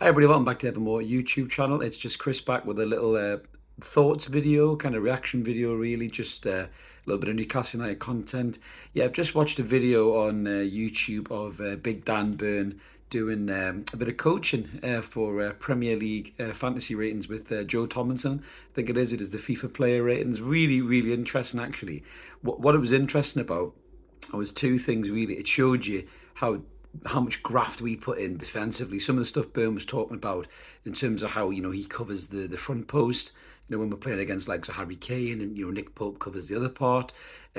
everybody, welcome back to the Evermore YouTube channel. It's just Chris back with a little thoughts video, kind of reaction video really, just a little bit of Newcastle United content. Yeah, I've just watched a video on YouTube of Big Dan Burn doing a bit of coaching for Premier League fantasy ratings with Joe Thomlinson. I think it is the FIFA player ratings. Really, really interesting actually. What it was interesting about was two things really. It showed you how much graft we put in defensively. Some of the stuff Byrne was talking about in terms of how he covers the front post. When we're playing against like Harry Kane and Nick Pope covers the other part.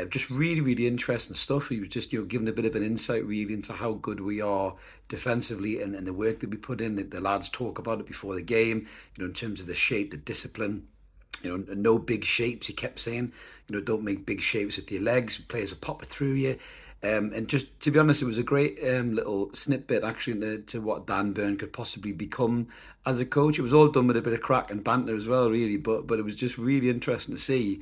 Just really, really interesting stuff. He was just giving a bit of an insight really into how good we are defensively and the work that we put in. The lads talk about it before the game. In terms of the shape, the discipline. No big shapes. He kept saying, don't make big shapes with your legs. Players will pop it through you. And just to be honest, it was a great little snippet actually to what Dan Burn could possibly become as a coach. It was all done with a bit of crack and banter as well, really. But it was just really interesting to see,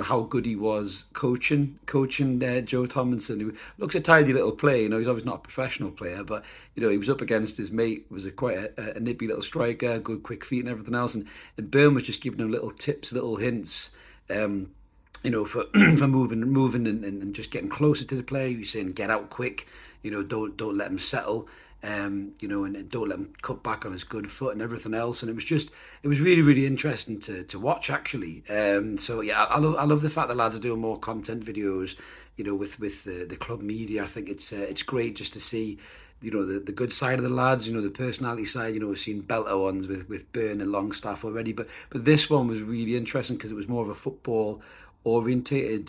how good he was coaching Joe Thomlinson, who looks a tidy little player. He's obviously not a professional player, but he was up against his mate, was quite a nippy little striker, good quick feet and everything else. And Burn was just giving him little tips, little hints. For for moving and just getting closer to the player. He's saying get out quick, don't let him settle, and don't let him cut back on his good foot and everything else. And it was really, really interesting to watch actually. So yeah, I love the fact that lads are doing more content videos, with the club media. I think it's great just to see the good side of the lads, the personality side. We've seen belter ones with Byrne and Longstaff already, but this one was really interesting because it was more of a football orientated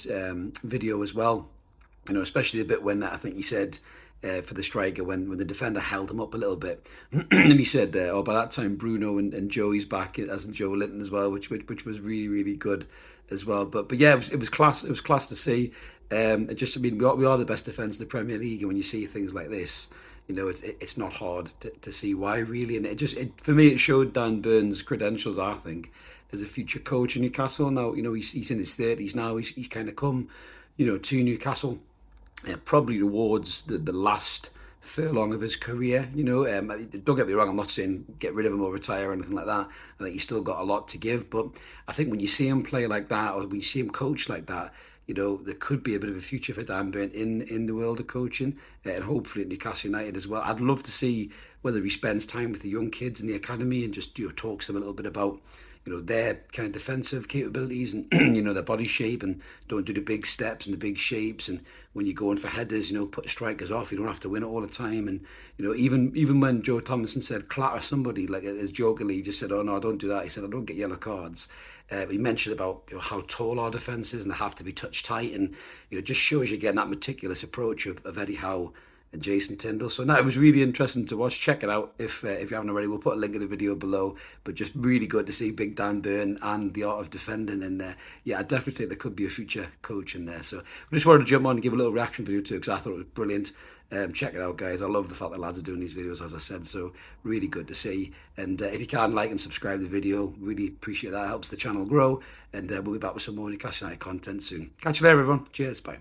video as well. Especially the bit when I think he said for the striker when the defender held him up a little bit, and he said, "Oh, by that time Bruno and Joey's back, as in Joe Linton as well," which was really, really good as well. But yeah, it was class. It was class to see. We are the best defence in the Premier League, and when you see things like this, it's not hard to see why really. And for me, it showed Dan Burn's credentials, I think, as a future coach in Newcastle. Now, he's in his 30s now. He's kind of come, to Newcastle, probably towards the last furlong of his career. Don't get me wrong, I'm not saying get rid of him or retire or anything like that. I think he's still got a lot to give. But I think when you see him play like that, or when you see him coach like that, there could be a bit of a future for Dan Burn in the world of coaching, and hopefully at Newcastle United as well. I'd love to see whether he spends time with the young kids in the academy and just talks to them a little bit about their kind of defensive capabilities and their body shape, and don't do the big steps and the big shapes. And when you're going for headers, put strikers off. You don't have to win it all the time. And even when Joe Thomlinson said clatter somebody, like as jokingly, he just said, "Oh no, I don't do that." He said, "I don't get yellow cards." He mentioned about how tall our defence is and they have to be touch tight, and just shows you again that meticulous approach of Eddie Howe and Jason Tyndall. So no, it was really interesting to watch. Check it out if you haven't already. We'll put a link in the video below. But just really good to see Big Dan Burn and the art of defending. And yeah, I definitely think there could be a future coach in there. So I just wanted to jump on and give a little reaction video to it because I thought it was brilliant. Check it out, guys. I love the fact that lads are doing these videos, as I said. So really good to see. And if you can, like and subscribe to the video, really appreciate that. It helps the channel grow. And we'll be back with some more Newcastle United content soon. Catch you later, everyone. Cheers. Bye.